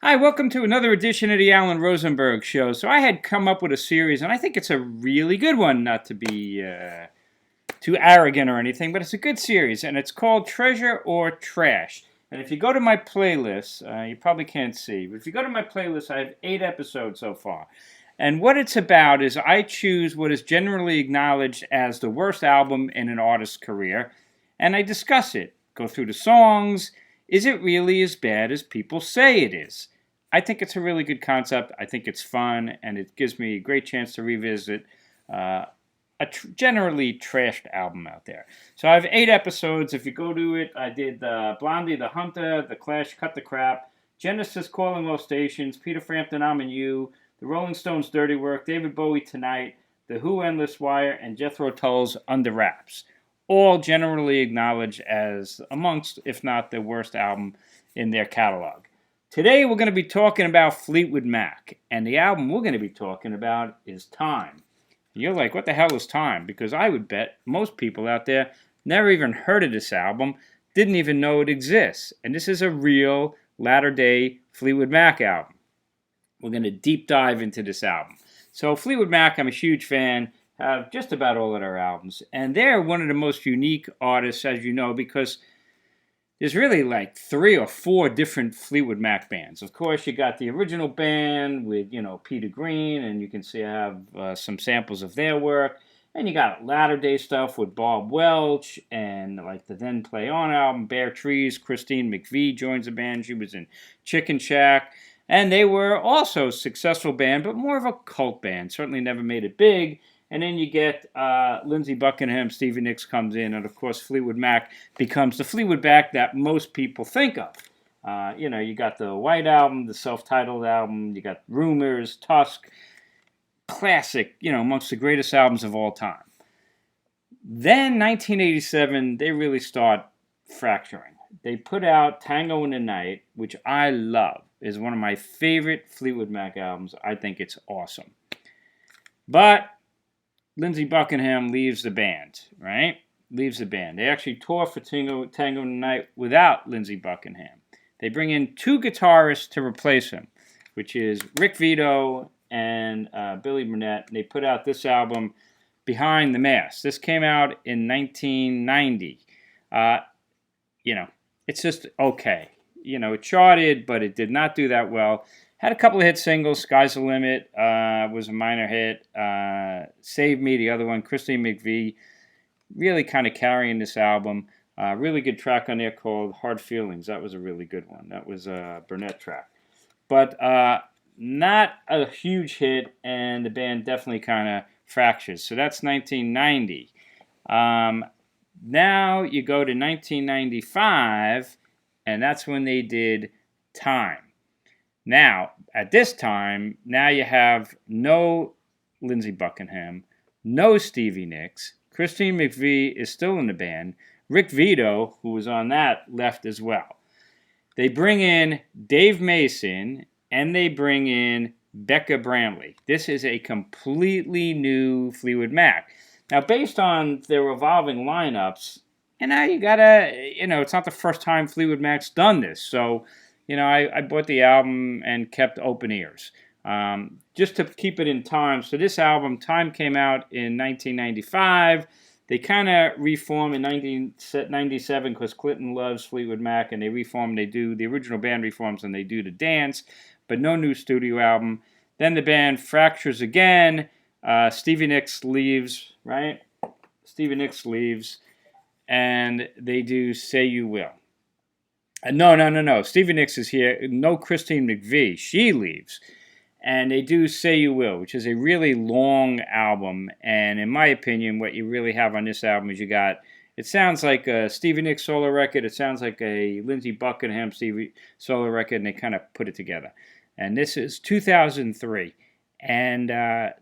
Hi, welcome to another edition of the Alan Rosenberg Show. So I had come up with a series, and I think it's a really good one, not to be too arrogant or anything, but it's a good series, and it's called Treasure or Trash. And if you go to my playlist, you probably can't see, but if you go to my playlist, I have 8 episodes so far. And what it's about is I choose what is generally acknowledged as the worst album in an artist's career, and I discuss it, go through the songs. Is it really as bad as people say it is? I think it's a really good concept. I think it's fun, and it gives me a great chance to revisit generally trashed album out there. So I have 8 episodes. If you go to it, I did Blondie the Hunter, The Clash Cut the Crap, Genesis Calling All Stations, Peter Frampton I'm and You, The Rolling Stones Dirty Work, David Bowie Tonight, The Who Endless Wire, and Jethro Tull's Under Wraps. All generally acknowledged as amongst, if not the worst album in their catalog. Today we're going to be talking about Fleetwood Mac, and the album we're going to be talking about is Time. And you're like, what the hell is Time? Because I would bet most people out there never even heard of this album, didn't even know it exists. And this is a real latter-day Fleetwood Mac album. We're going to deep dive into this album. So Fleetwood Mac, I'm a huge fan. Have just about all of their albums. And they're one of the most unique artists, as you know, because there's really like 3 or 4 different Fleetwood Mac bands. Of course, you got the original band with, Peter Green, and you can see I have some samples of their work. And you got latter day stuff with Bob Welch and like the Then Play On album, Bare Trees. Christine McVie joins the band. She was in Chicken Shack. And they were also a successful band, but more of a cult band. Certainly never made it big. And then you get Lindsey Buckingham, Stevie Nicks comes in, and of course Fleetwood Mac becomes the Fleetwood Mac that most people think of. You got the White Album, the self-titled album, you got Rumors, Tusk, classic, amongst the greatest albums of all time. Then 1987, they really start fracturing. They put out Tango in the Night, which I love, is one of my favorite Fleetwood Mac albums. I think it's awesome. But Lindsey Buckingham leaves the band, right? Leaves the band. They actually tour for Tango in the Night without Lindsey Buckingham. They bring in 2 guitarists to replace him, which is Rick Vito and Billy Burnette. They put out this album, Behind the Mask. This came out in 1990. It's just okay. It charted, but it did not do that well. Had a couple of hit singles. Sky's the Limit was a minor hit. Save Me, the other one. Christine McVie, really kind of carrying this album. Really good track on there called Hard Feelings. That was a really good one. That was a Burnette track. But not a huge hit, and the band definitely kind of fractures. So that's 1990. Now you go to 1995, and that's when they did Time. Now, at this time, now you have no Lindsey Buckingham, no Stevie Nicks. Christine McVie is still in the band. Rick Vito, who was on that, left as well. They bring in Dave Mason, and they bring in Bekka Bramlett. This is a completely new Fleetwood Mac. Now, based on their evolving lineups, you gotta, it's not the first time Fleetwood Mac's done this. So, I bought the album and kept open ears. Just to keep it in time. So this album, Time, came out in 1995. They kind of reformed in 1997 because Clinton loves Fleetwood Mac, and they reform. They do the original band reforms, and they do the dance, but no new studio album. Then the band fractures again. Stevie Nicks leaves, right? Stevie Nicks leaves, and they do Say You Will. No. Stevie Nicks is here. No Christine McVie. She leaves. And they do Say You Will, which is a really long album. And in my opinion, what you really have on this album is it sounds like a Stevie Nicks solo record. It sounds like a Lindsey Buckingham Stevie solo record, and they kind of put it together. And this is 2003. And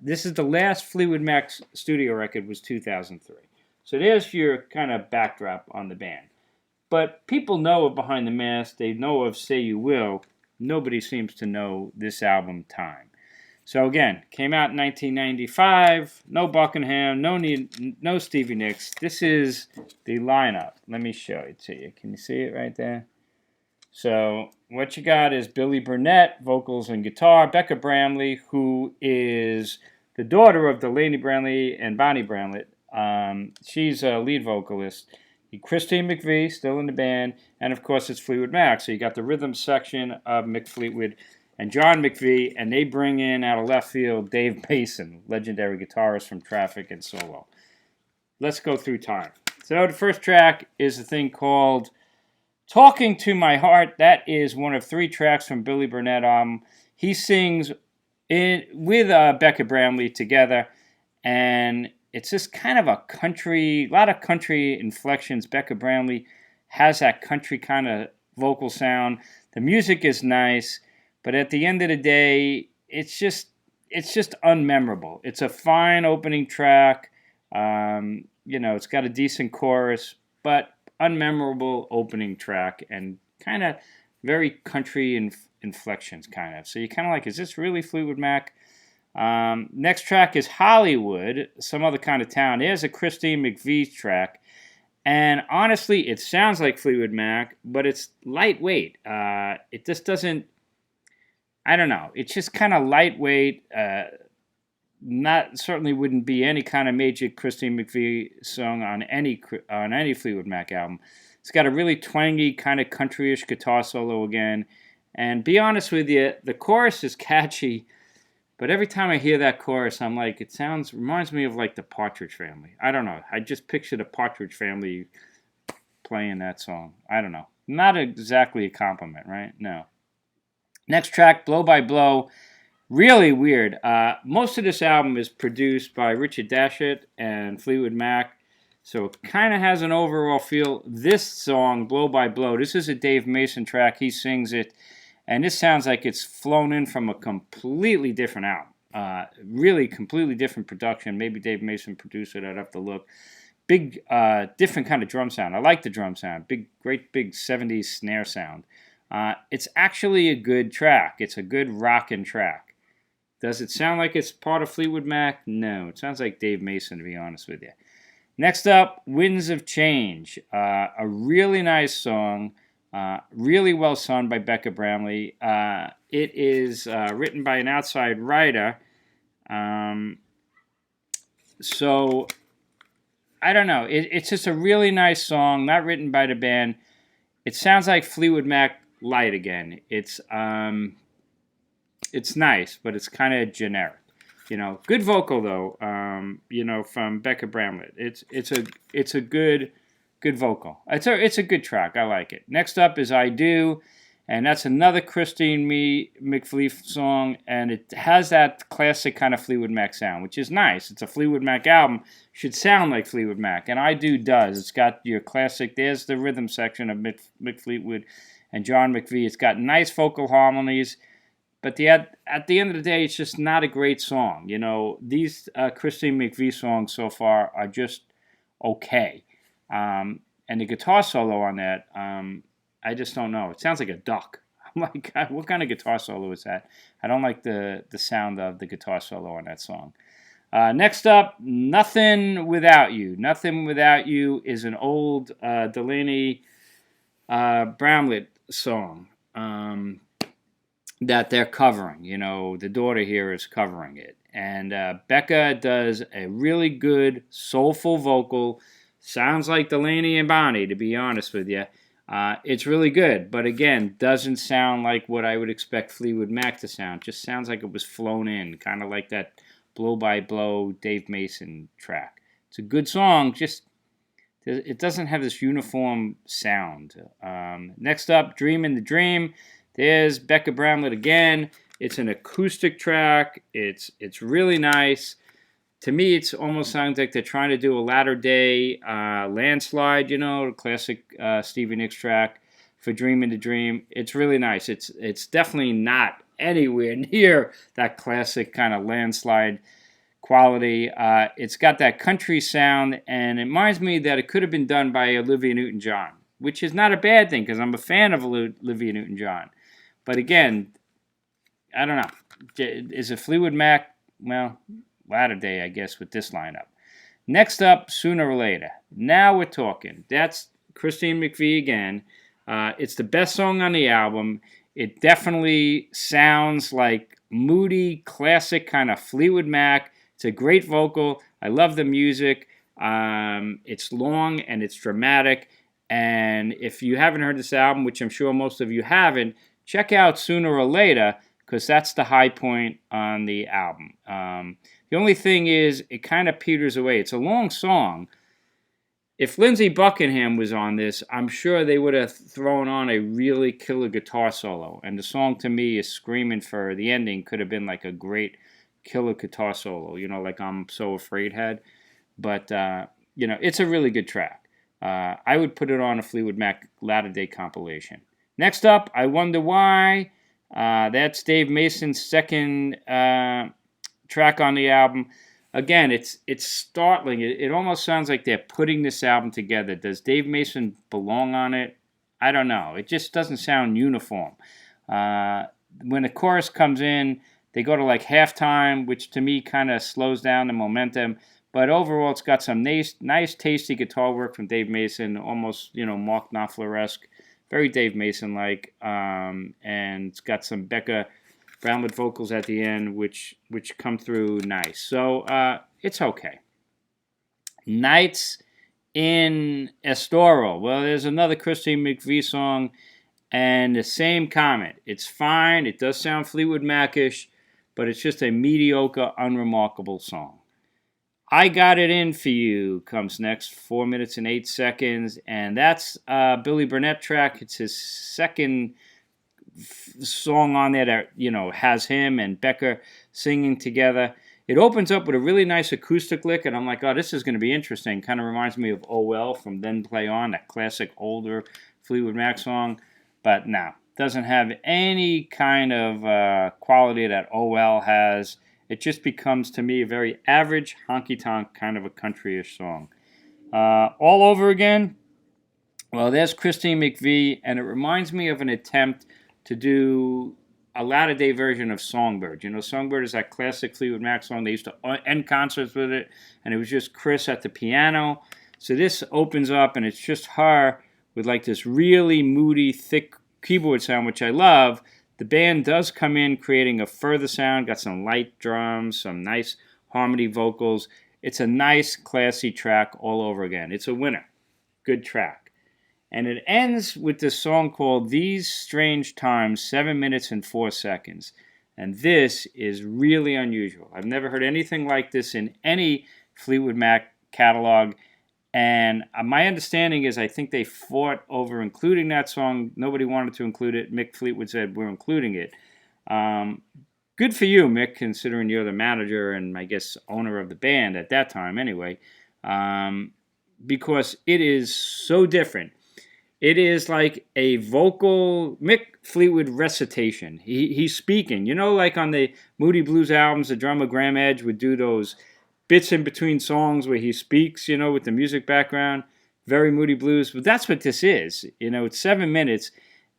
this is the last Fleetwood Mac studio record was 2003. So there's your kind of backdrop on the band. But people know of Behind the Mask. They know of Say You Will. Nobody seems to know this album, Time. So again, came out in 1995. No Buckingham, no Stevie Nicks. This is the lineup. Let me show it to you. Can you see it right there? So what you got is Billy Burnette, vocals and guitar, Bekka Bramlett, who is the daughter of Delaney Bramlett and Bonnie Bramlett. She's a lead vocalist. Christine McVie, still in the band, and of course it's Fleetwood Mac. So you got the rhythm section of Mick Fleetwood and John McVie, and they bring in out of left field Dave Mason, legendary guitarist from Traffic and solo. Let's go through time. So the first track is a thing called Talking to My Heart. That is one of 3 tracks from Billy Burnette album. He sings with Bekka Bramlett together, and it's just kind of a country, a lot of country inflections. Bekka Bramlett has that country kind of vocal sound. The music is nice, but at the end of the day, it's just unmemorable. It's a fine opening track. It's got a decent chorus, but unmemorable opening track and kind of very country inflections, kind of. So you're kind of like, is this really Fleetwood Mac? Next track is Hollywood, Some Other Kind of Town. There's a Christine McVie track. And honestly, it sounds like Fleetwood Mac, but it's lightweight. It just doesn't, I don't know. It's just kind of lightweight. Certainly wouldn't be any kind of major Christine McVie song on any Fleetwood Mac album. It's got a really twangy kind of countryish guitar solo again. And be honest with you, the chorus is catchy, but every time I hear that chorus, I'm like, reminds me of like the Partridge Family. I don't know. I just picture the Partridge Family playing that song. I don't know. Not exactly a compliment, right? No. Next track, Blow by Blow. Really weird. Most of this album is produced by Richard Dashut and Fleetwood Mac, so it kind of has an overall feel. This song, Blow by Blow, this is a Dave Mason track. He sings it, and this sounds like it's flown in from a completely different album. Really completely different production. Maybe Dave Mason produced it. I'd have to look. Big, different kind of drum sound. I like the drum sound. Great big 70s snare sound. It's actually a good track. It's a good rockin' track. Does it sound like it's part of Fleetwood Mac? No. It sounds like Dave Mason, to be honest with you. Next up, Winds of Change. A really nice song. Really well sung by Bekka Bramlett. It is written by an outside writer. So, I don't know. It's just a really nice song, not written by the band. It sounds like Fleetwood Mac light again. It's nice, but it's kind of generic. Good vocal though. From Bekka Bramlett. It's a good vocal. It's a good track. I like it. Next up is I Do, and that's another Christine McVie song, and it has that classic kind of Fleetwood Mac sound, which is nice. It's a Fleetwood Mac album. Should sound like Fleetwood Mac, and I Do does. It's got your classic. There's the rhythm section of Mick Fleetwood and John McVie. It's got nice vocal harmonies. But at the end of the day, it's just not a great song. These Christine McVie songs so far are just okay. And the guitar solo on that, I just don't know. It sounds like a duck. I'm like, God, what kind of guitar solo is that? I don't like the sound of the guitar solo on that song. Next up, Nothing Without You. Nothing Without You is an old Delaney Bramlett song. That they're covering. The daughter here is covering it. And Bekka does a really good, soulful vocal. Sounds like Delaney and Bonnie, to be honest with you. It's really good, but again, doesn't sound like what I would expect Fleetwood Mac to sound. Just sounds like it was flown in, kind of like that Blow by Blow Dave Mason track. It's a good song, just it doesn't have this uniform sound. Next up, Dreamin' the Dream. There's Bekka Bramlett again. It's an acoustic track. It's really nice. To me, it almost sounds like they're trying to do a latter day Landslide, the classic Stevie Nicks track for Dreamin' the Dream. It's really nice. It's definitely not anywhere near that classic kind of Landslide quality. It's got that country sound, and it reminds me that it could have been done by Olivia Newton-John, which is not a bad thing because I'm a fan of Olivia Newton-John. But again, I don't know. Is it Fleetwood Mac? Well, latter day, I guess, with this lineup. Next up, Sooner or Later. Now we're talking. That's Christine McVie again. It's the best song on the album. It definitely sounds like moody, classic kind of Fleetwood Mac. It's a great vocal. I love the music. It's long and it's dramatic. And if you haven't heard this album, which I'm sure most of you haven't, check out Sooner or Later, because that's the high point on the album. The only thing is, it kind of peters away. It's a long song. If Lindsey Buckingham was on this, I'm sure they would have thrown on a really killer guitar solo. And the song, to me, is screaming for the ending. Could have been like a great killer guitar solo, like I'm So Afraid had. But, it's a really good track. I would put it on a Fleetwood Mac Latter Day compilation. Next up, I Wonder Why. That's Dave Mason's second track on the album. Again, it's startling. It almost sounds like they're putting this album together. Does Dave Mason belong on it? I don't know. It just doesn't sound uniform. When the chorus comes in, they go to like halftime, which to me kind of slows down the momentum. But overall, it's got some nice, tasty guitar work from Dave Mason, almost, Mark Knopfler-esque. Very Dave Mason-like. And it's got some Bekka Bramlett vocals at the end, which come through nice. So it's okay. Nights in Estoro. Well, there's another Christine McVie song, and the same comment. It's fine. It does sound Fleetwood Mac-ish, but it's just a mediocre, unremarkable song. I Got It In For You comes next, 4 minutes and 8 seconds, and that's Billy Burnette track. It's his second song on there that has him and Bekka singing together. It opens up with a really nice acoustic lick, and I'm like, oh, this is going to be interesting. Kind of reminds me of Oh Well from Then Play On, that classic older Fleetwood Mac song. But no, doesn't have any kind of quality that Oh Well has. It just becomes, to me, a very average honky-tonk kind of a country-ish song. All Over Again. Well, there's Christine McVie, and it reminds me of an attempt to do a latter-day version of Songbird. Songbird is that classic Fleetwood Mac song. They used to end concerts with it, and it was just Chris at the piano. So this opens up, and it's just her with like this really moody, thick keyboard sound, which I love. The band does come in creating a further sound, got some light drums, some nice harmony vocals. It's a nice, classy track all over again. It's a winner. Good track. And it ends with this song called These Strange Times, 7 minutes and 4 seconds. And this is really unusual. I've never heard anything like this in any Fleetwood Mac catalog. And my understanding is I think they fought over including that song. Nobody wanted to include it. Mick Fleetwood said, we're including it. Good for you, Mick, considering you're the manager and I guess owner of the band at that time anyway. Because it is so different. It is like a vocal Mick Fleetwood recitation. He's speaking. Like on the Moody Blues albums, the drummer Graham Edge would do those bits in between songs where he speaks, with the music background. Very Moody Blues. But that's what this is. It's 7 minutes.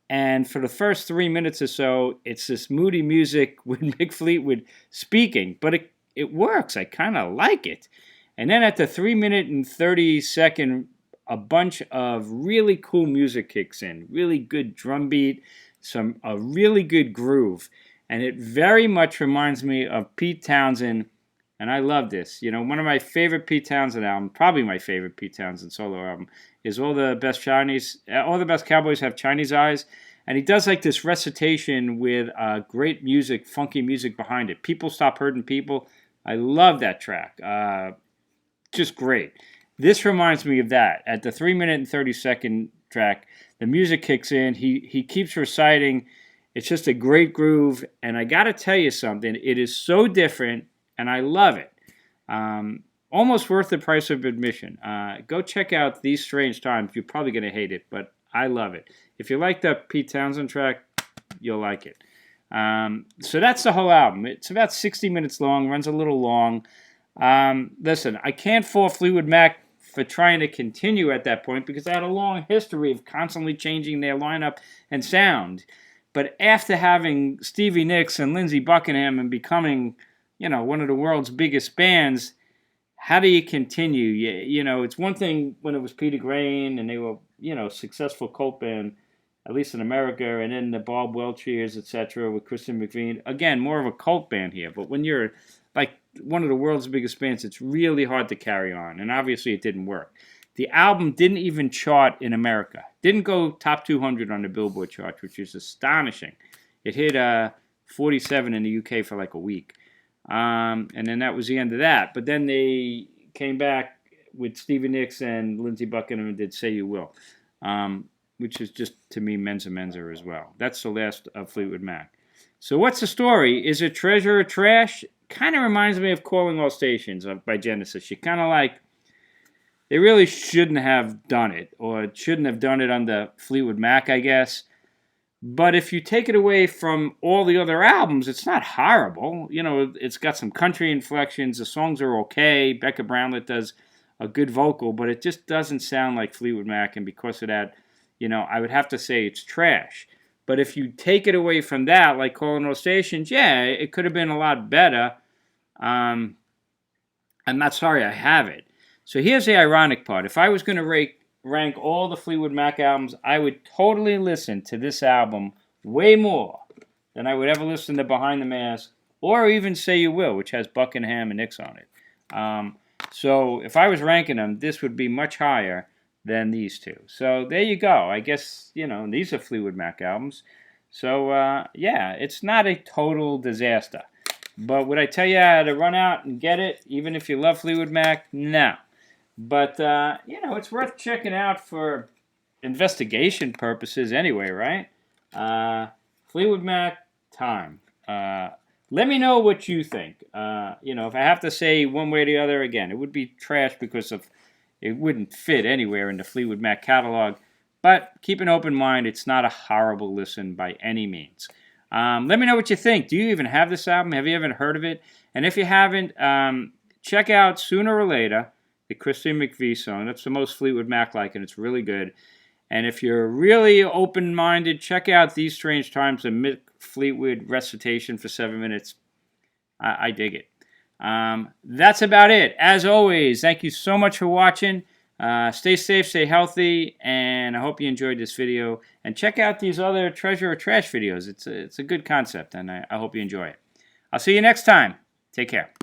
And for the first 3 minutes or so, it's this moody music with Mick Fleetwood speaking. But it works. I kind of like it. And then at the 3 minute and 30 second, a bunch of really cool music kicks in. Really good drum beat. A really good groove. And it very much reminds me of Pete Townsend. And I love this. One of my favorite Pete Townsend albums, probably my favorite Pete Townsend solo album, is All the Best Cowboys Have Chinese Eyes. And he does like this recitation with great music, funky music behind it. People Stop Hurting People. I love that track. Just great. This reminds me of that. At the 3 minute and 30 second track, the music kicks in. He keeps reciting. It's just a great groove. And I got to tell you something. It is so different, and I love it. Almost worth the price of admission. Go check out These Strange Times. You're probably going to hate it, but I love it. If you like the Pete Townsend track, you'll like it. So that's the whole album. It's about 60 minutes long, runs a little long. Listen, I can't fault Fleetwood Mac for trying to continue at that point because they had a long history of constantly changing their lineup and sound. But after having Stevie Nicks and Lindsey Buckingham and becoming, one of the world's biggest bands, how do you continue? It's one thing when it was Peter Green and they were, successful cult band. at least in America, and then the Bob Welch years, etc., with Kristen McVie. Again, more of a cult band here, but when you're like one of the world's biggest bands, it's really hard to carry on, and obviously it didn't work. The album didn't even chart in America. Didn't go top 200 on the Billboard chart, which is astonishing. It hit 47 in the UK for like a week. And then that was the end of that. But then they came back with Stevie Nicks and Lindsey Buckingham and did Say You Will, which is just, to me, Mensa Mensa as well. That's the last of Fleetwood Mac. So what's the story? Is it treasure or trash? Kind of reminds me of Calling All Stations by Genesis. You kind of like, they really shouldn't have done it, or shouldn't have done it under Fleetwood Mac, I guess. But if you take it away from all the other albums, it's not horrible. You know, it's got some country inflections. The songs are okay. Bekka Bramlett does a good vocal, but it just doesn't sound like Fleetwood Mac. And because of that, you know, I would have to say it's trash. But if you take it away from that, like Calling All Stations, yeah, it could have been a lot better. I'm not sorry I have it. So here's the ironic part. If I was going to rank all the Fleetwood Mac albums, I would totally listen to this album way more than I would ever listen to Behind the Mask or even Say You Will, which has Buckingham and Nicks on it. So if I was ranking them, this would be much higher than these two. So there you go. I guess, you know, these are Fleetwood Mac albums. So, yeah, it's not a total disaster. But would I tell you how to run out and get it, even if you love Fleetwood Mac? No. But, you know, it's worth checking out for investigation purposes anyway, right? Fleetwood Mac, time. Let me know what you think. You know, if I have to say one way or the other, again, it would be trash because of it wouldn't fit anywhere in the Fleetwood Mac catalog. But keep an open mind. It's not a horrible listen by any means. Let me know what you think. Do you even have this album? Have you ever heard of it? And if you haven't, check out Sooner or Later, the Kristen McVie song. That's the most Fleetwood Mac-like, and it's really good. And if you're really open-minded, check out These Strange Times, a Mick Fleetwood recitation for 7 minutes. I dig it. That's about it. As always, thank you so much for watching. Stay safe, stay healthy, and I hope you enjoyed this video. And check out these other treasure or trash videos. It's a good concept, and I hope you enjoy it. I'll see you next time. Take care.